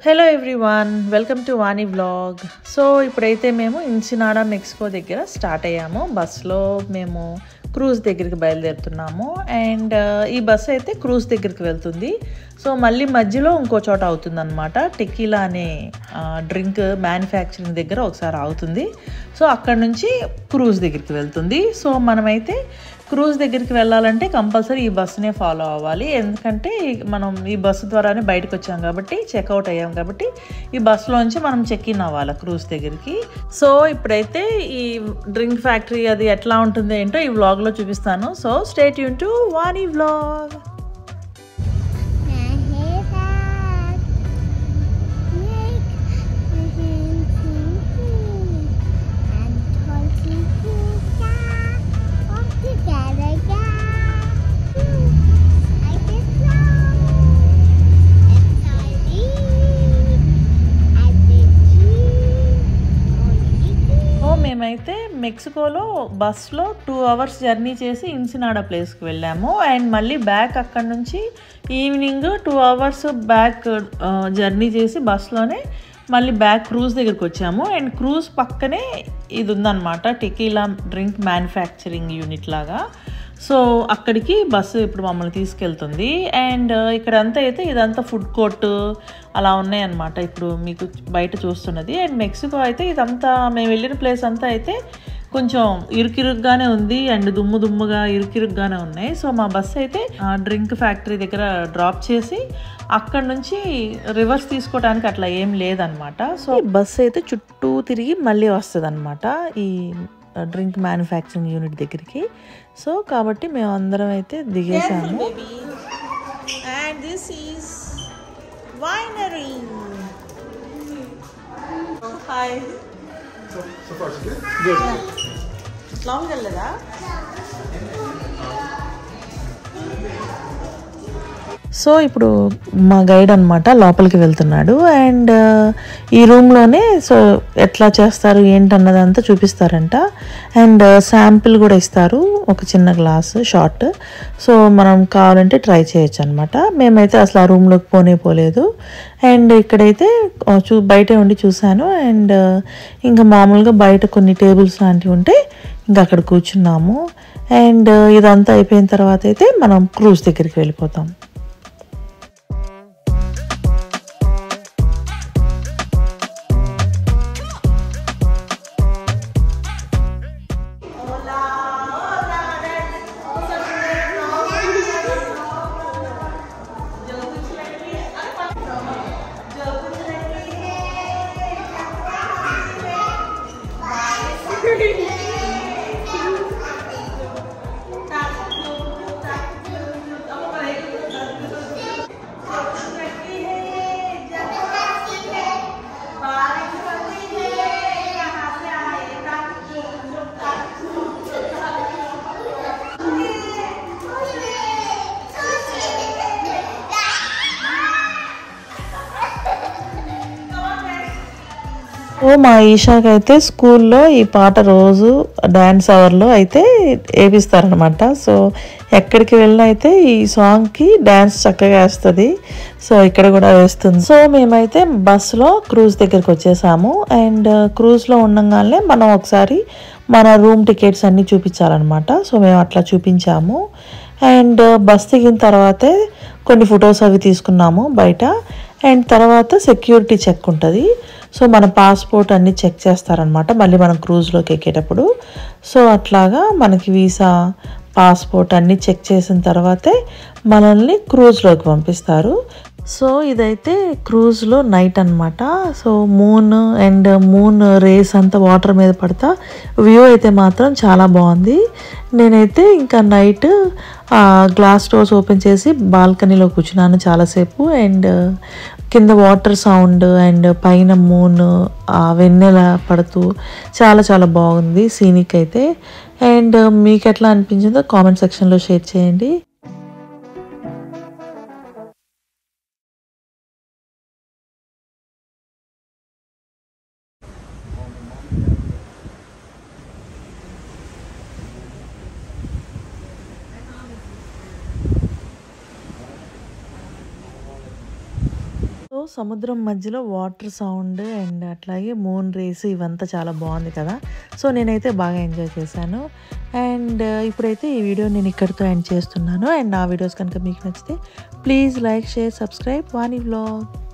Hello everyone, welcome to Vani vlog. So ఇప్పుడైతే మేము ఇన్సినాడా Mexico దగ్గర స్టార్ట్ అయ్యాము. బస్సులో మేము క్రూజ్ దగ్గరికి బయలుదేరుతున్నాము. అండ్ ఈ బస్సు అయితే క్రూజ్ దగ్గరికి వెళ్తుంది. సో మళ్ళీ మధ్యలో ఇంకో చోట అవుతుంది అనమాట. టెకీలా అనే డ్రింక్ మ్యానుఫ్యాక్చరింగ్ దగ్గర ఒకసారి అవుతుంది. సో అక్కడ నుంచి క్రూజ్ దగ్గరికి వెళ్తుంది. సో మనమైతే క్రూజ్ దగ్గరికి వెళ్ళాలంటే కంపల్సరీ ఈ బస్సునే ఫాలో అవ్వాలి. ఎందుకంటే మనం ఈ బస్సు ద్వారానే బయటకు వచ్చాం కాబట్టి, చెక్అవుట్ అయ్యాం కాబట్టి ఈ బస్సులోంచి మనం చెక్ ఇన్ అవ్వాలి క్రూజ్ దగ్గరికి. సో ఇప్పుడైతే ఈ డ్రింక్ ఫ్యాక్టరీ అది ఎట్లా ఉంటుందో ఏంటో ఈ వ్లాగ్లో చూపిస్తాను. So stay tune to Vani vlog. మేమైతే మెక్సికోలో బస్లో 2 hours జర్నీ చేసి ఇన్సినాడా ప్లేస్కి వెళ్ళాము. అండ్ మళ్ళీ బ్యాక్ అక్కడ నుంచి ఈవినింగ్ 2 hours బ్యాక్ జర్నీ చేసి బస్లోనే మళ్ళీ బ్యాక్ క్రూజ్ దగ్గరికి వచ్చాము. అండ్ క్రూజ్ పక్కనే ఇది ఉందన్నమాట, టెకీలా డ్రింక్ మ్యానుఫ్యాక్చరింగ్ యూనిట్ లాగా. సో అక్కడికి బస్సు ఇప్పుడు మమ్మల్ని తీసుకెళ్తుంది. అండ్ ఇక్కడంతా అయితే ఇదంతా ఫుడ్ కోర్ట్ అలా ఉన్నాయన్నమాట, ఇప్పుడు మీకు బయట చూస్తున్నది. అండ్ మెక్సికో అయితే ఇదంతా మేము వెళ్ళిన ప్లేస్ అంతా అయితే కొంచెం ఇరుకిరుగ్గానే ఉంది. అండ్ దుమ్ముగా ఇరుకిరుగ్గానే ఉన్నాయి. సో మా బస్సు అయితే డ్రింక్ ఫ్యాక్టరీ దగ్గర డ్రాప్ చేసి అక్కడ నుంచి రివర్స్ తీసుకోవడానికి అట్లా ఏం లేదనమాట. సో బస్సు అయితే చుట్టూ తిరిగి మళ్ళీ వస్తుంది అనమాట ఈ డ్రింక్ మ్యానుఫ్యాక్చరింగ్ యూనిట్ దగ్గరికి. సో కాబట్టి మేము అందరం అయితే దిగేసాము. And this is winery. Hi. So far so good. Good. Long వెళ్ళదా? సో ఇప్పుడు మా గైడ్ అనమాట లోపలికి వెళ్తున్నాడు. అండ్ ఈ రూమ్లోనే సో ఎట్లా చేస్తారు ఏంటన్నదంతా చూపిస్తారంట. అండ్ శాంపిల్ కూడా ఇస్తారు, ఒక చిన్న గ్లాస్ షార్ట్. సో మనం కావాలంటే ట్రై చేయొచ్చు అనమాట. మేమైతే అసలు ఆ రూమ్లోకి పోలేదు. అండ్ ఇక్కడైతే బయటే ఉండి చూశాను. అండ్ ఇంకా మామూలుగా బయట కొన్ని టేబుల్స్ లాంటివి ఉంటే ఇంకా అక్కడ కూర్చున్నాము. అండ్ ఇదంతా అయిపోయిన తర్వాత అయితే మనం క్రూజ్ దగ్గరికి వెళ్ళిపోతాం. మా ఈషాకి అయితే స్కూల్లో ఈ పాట రోజు డ్యాన్స్ అవర్లో అయితే వేపిస్తారనమాట. సో ఎక్కడికి వెళ్ళినా అయితే ఈ సాంగ్కి డ్యాన్స్ చక్కగా వేస్తుంది. సో ఇక్కడ కూడా వేస్తుంది. సో మేమైతే బస్సులో క్రూజ్ దగ్గరికి వచ్చేసాము. అండ్ క్రూజ్లో ఉండగానే మనం ఒకసారి మన రూమ్ టికెట్స్ అన్నీ చూపించాలన్నమాట. సో మేము అట్లా చూపించాము. అండ్ బస్ దిగిన తర్వాతే కొన్ని ఫొటోస్ అవి తీసుకున్నాము బయట. అండ్ తర్వాత సెక్యూరిటీ చెక్ ఉంటుంది. సో మన పాస్పోర్ట్ అన్నీ చెక్ చేస్తారనమాట మళ్ళీ మనం క్రూజ్లోకి ఎక్కేటప్పుడు. సో అట్లాగా మనకి వీసా, పాస్పోర్ట్ అన్నీ చెక్ చేసిన తర్వాతే మనల్ని క్రూజ్లోకి పంపిస్తారు. సో ఇదైతే క్రూజ్లో నైట్ అనమాట. సో మూన్ రేస్ అంతా వాటర్ మీద పడతా వ్యూ అయితే మాత్రం చాలా బాగుంది. నేనైతే ఇంకా నైట్ గ్లాస్ డోర్స్ ఓపెన్ చేసి బాల్కనీలో కూర్చున్నాను చాలాసేపు. అండ్ కింద వాటర్ సౌండ్ అండ్ పైన మూన్ వెన్నెల పడుతూ చాలా చాలా బాగుంది సీనిక్ అయితే. అండ్ మీకు ఎట్లా అనిపించిందో కామెంట్ సెక్షన్లో షేర్ చేయండి. సముద్రం మధ్యలో వాటర్ సౌండ్ అండ్ అట్లాగే మూన్ రేస్ ఇవంతా చాలా బాగుంది కదా. సో నేనైతే బాగా ఎంజాయ్ చేశాను. అండ్ ఇప్పుడైతే ఈ వీడియో నేను ఇక్కడితో ఎండ్ చేస్తున్నాను. అండ్ ఆ వీడియోస్ కనుక మీకు నచ్చితే please like, share, subscribe Vani vlog.